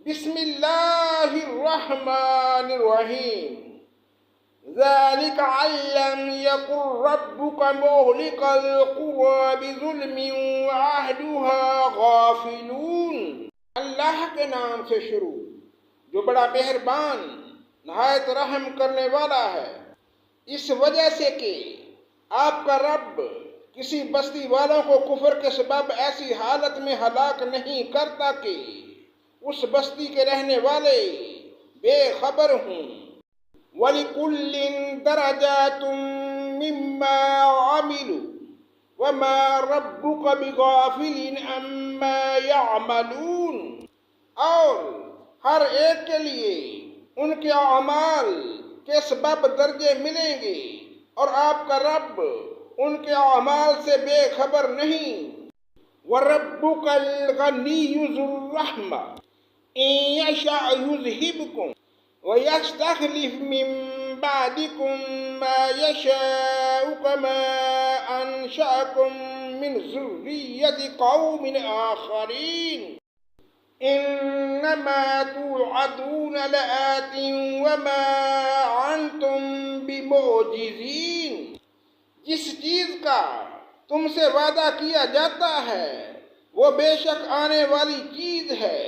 بسم اللہ الرحمن الرحیم ذلك علم يقل ربك مهلك القرى بظلم وأهلها غافلون۔ اللہ کے نام سے شروع جو بڑا مہربان نہایت رحم کرنے والا ہے، اس وجہ سے کہ آپ کا رب کسی بستی والوں کو کفر کے سبب ایسی حالت میں ہلاک نہیں کرتا کہ اس بستی کے رہنے والے بے خبر ہوں۔ وَلِكُلٍّ دَرَجَاتٌ مِّمَّا عَمِلُوا وَمَا رَبُّكَ بِغَافِلٍ عَمَّا يَعْمَلُونَ، اور ہر ایک کے لیے ان کے اعمال کے سبب درجے ملیں گے، اور آپ کا رب ان کے اعمال سے بے خبر نہیں۔ وَرَبُّكَ الْغَنِيُّ ذُو الرَّحْمَةِ إِن يَشَأْ يُذْهِبْكُمْ وَيَسْتَخْلِفْ مِن بَعْدِكُم مَّا يَشَاءُ كَمَا أَنشَأَكُم مِّن ذُرِّيَّةِ قَوْمٍ آخَرِينَ إِنَّمَا تُوعَدُونَ لَآتٍ وَمَا أَنتُم بِمُعْجِزِينَ۔ جس چیز کا تم سے وعدہ کیا جاتا ہے وہ بے شک آنے والی چیز ہے،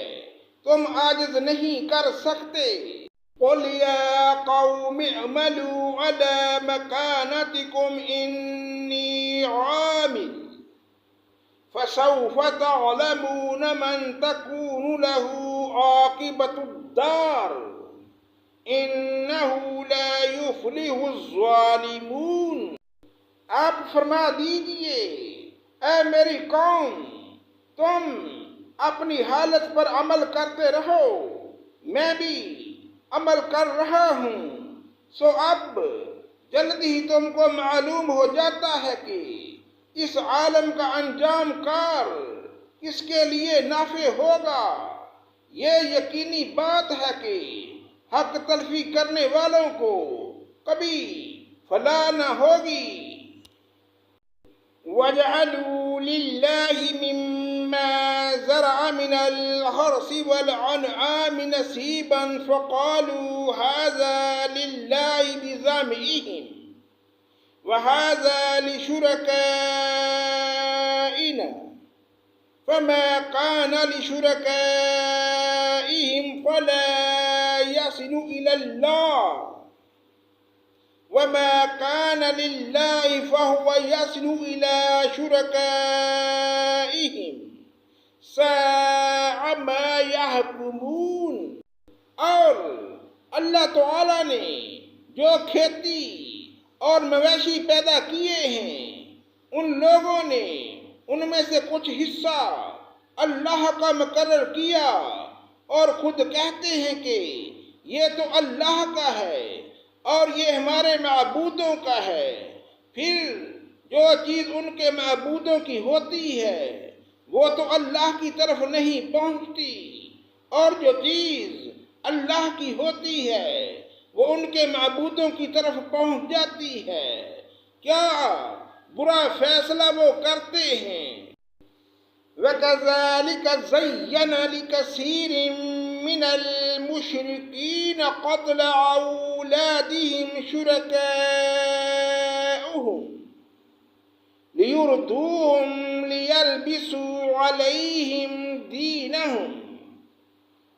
تم عاجز نہیں کر سکتے۔ قُلْ يَا قَوْمِ اعْمَلُوا عَلَىٰ مَكَانَتِكُمْ إِنِّي عَامِلٌ فَسَوْفَ تَعْلَمُونَ مَن تَكُونُ لَهُ عَاقِبَةُ الدَّارِ إِنَّهُ لَا يُفْلِحُ الظَّالِمُونَ۔ آپ فرما دیجئے، اے میری قوم، تم اپنی حالت پر عمل کرتے رہو، میں بھی عمل کر رہا ہوں، سو اب جلد ہی تم کو معلوم ہو جاتا ہے کہ اس عالم کا انجام کار کس کے لیے نافع ہوگا۔ یہ یقینی بات ہے کہ حق تلفی کرنے والوں کو کبھی فلاح نہ ہوگی۔ وَاجْعَلُوا لِلَّهِ مِمَّا زَرَعَ مِنَ الْحَرْثِ وَالْأَنْعَامِ نَصِيبًا فَقَالُوا هَٰذَا لِلَّهِ بِزَعْمِهِمْ وَهَٰذَا لِشُرَكَائِنَا فَمَا كَانَ لِشُرَكَائِهِمْ فَلَا يَصِلُ إِلَى اللَّهِ وَمَا كَانَ لِلَّهِ فَهُوَ يَصِلُ إِلَى شُرَكَائِهِمْ سَاءَ مَا يَحْكُمُونَ۔ اور اللہ تعالیٰ نے جو کھیتی اور مویشی پیدا کیے ہیں، ان لوگوں نے ان میں سے کچھ حصہ اللہ کا مقرر کیا اور خود کہتے ہیں کہ یہ تو اللہ کا ہے اور یہ ہمارے معبودوں کا ہے، پھر جو چیز ان کے معبودوں کی ہوتی ہے وہ تو اللہ کی طرف نہیں پہنچتی، اور جو چیز اللہ کی ہوتی ہے وہ ان کے معبودوں کی طرف پہنچ جاتی ہے۔ کیا برا فیصلہ وہ کرتے ہیں۔ وَكَذَلِكَ زَيَّنَ لِكَثِيرٍ مِّنَ الْمُشْرِكِينَ قَتْلَ أَوْلَادِهِمْ شُرَكَاؤُهُمْ لِيُرْدُوهُمْ لِيَلْبِسُوا عَلَيْهِمْ دِينَهُمْ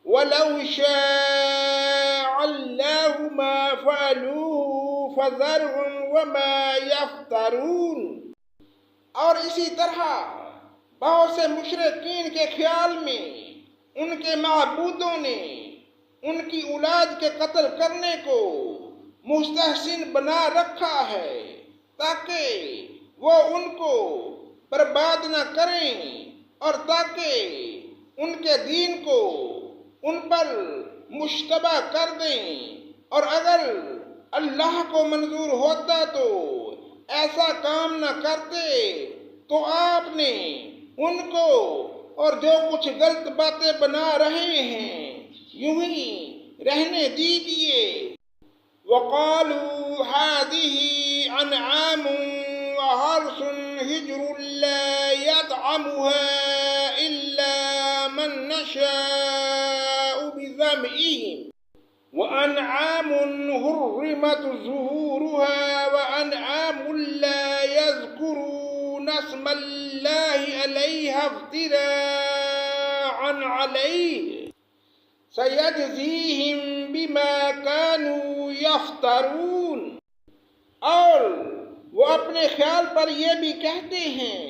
وَلَوْ شَاءَ اللَّهُ مَا فَعَلُوهُ فَذَرْهُمْ وَمَا يَفْتَرُونَ۔ اور اسی طرح بہت سے مشرکین کے خیال میں ان کے معبودوں نے ان کی اولاد کے قتل کرنے کو مستحسن بنا رکھا ہے تاکہ وہ ان کو برباد نہ کریں اور تاکہ ان کے دین کو ان پر مشتبہ کر دیں، اور اگر اللہ کو منظور ہوتا تو ایسا کام نہ کرتے۔ تو آپ نے ان کو اور جو کچھ غلط باتیں بنا رہے ہیں یوں ہی رہنے دیجئے۔ وَقَالُوا هَٰذِهِ أَنْعَامٌ وَحَرْثٌ حِجْرٌ لَّا يَطْعَمُهَا إِلَّا مَن نَّشَاءُ ظمئهم وأنعام حرمت ظهورها وأنعام لا يذكرون اسم الله عليها افتراء عليه سيجزيهم بما كانوا يفترون۔ اور وہ اپنے خیال پر یہ بھی کہتے ہیں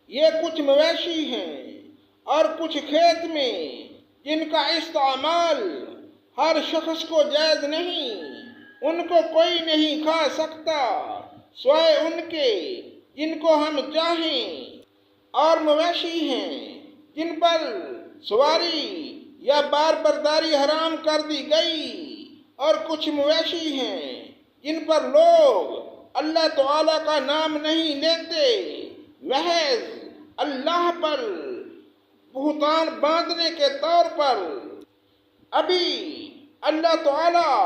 یہ کچھ مویشی ہیں اور کچھ کھیت میں جن کا استعمال ہر شخص کو جائز نہیں، ان کو کوئی نہیں کھا سکتا سوائے ان کے جن کو ہم چاہیں، اور مویشی ہیں جن پر سواری یا بار برداری حرام کر دی گئی، اور کچھ مویشی ہیں جن پر لوگ اللہ تعالیٰ کا نام نہیں لیتے، محض اللہ پر بہتان باندھنے کے طور پر۔ ابھی اللہ تعالیٰ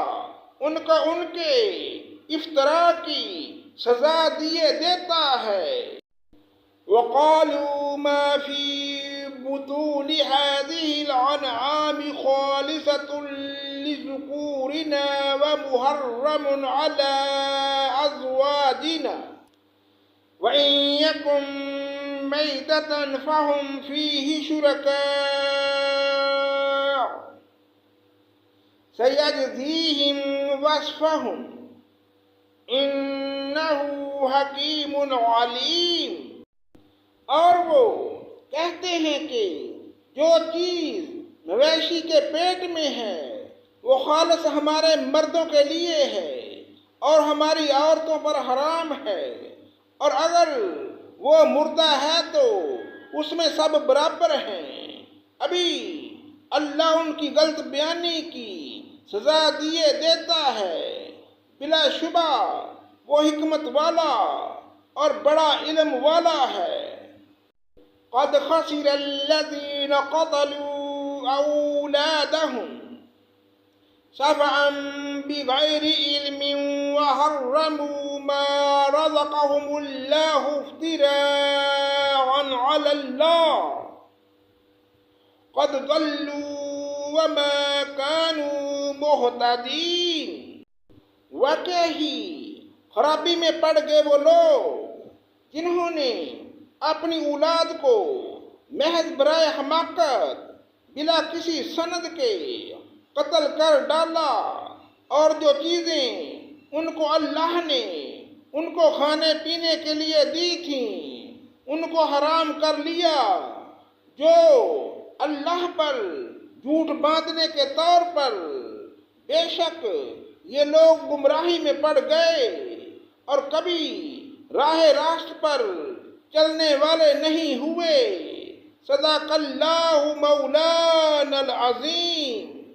ان کو ان کے افطرا کی سزا دیے دیتا ہے۔ وَقَالُوا مَا فِي بُطُونِ هَٰذِهِ الْأَنْعَامِ خَالِصَةٌ لِذُكُورِنَا وَمُحَرَّمٌ عَلَىٰ أَزْوَاجِنَا وَإِن يَكُن مَيْتَةً فَهُمْ فِيهِ شُرَكَاءُ سَيَجْزِيهِمْ وَصْفَهُمْ إِنَّهُ حَكِيمٌ عَلِيمٌ۔ اور وہ کہتے ہیں کہ جو چیز مویشی کے پیٹ میں ہے وہ خالص ہمارے مردوں کے لیے ہے اور ہماری عورتوں پر حرام ہے، اور اگر وہ مردہ ہے تو اس میں سب برابر ہیں۔ ابھی اللہ ان کی غلط بیانی کی سزا دیے دیتا ہے، بلا شبہ وہ حکمت والا اور بڑا علم والا ہے۔ قد خسر الذين قتلوا أولادهم سفعا بغير علم وحرموا ما رزقهم الله افتراء على الله قد ضلوا وما كانوا مهتدين۔ واقعی خرابی میں پڑ گئے وہ لوگ جنہوں نے اپنی اولاد کو محض برائے حماقت بلا کسی سند کے قتل کر ڈالا، اور جو چیزیں ان کو اللہ نے ان کو کھانے پینے کے لیے دی تھیں ان کو حرام کر لیا، جو اللہ پر جھوٹ باندھنے کے طور پر۔ بے شک یہ لوگ گمراہی میں پڑ گئے اور کبھی راہ راست پر چلنے والے نہیں ہوئے۔ صدق اللہ مولانا العظیم۔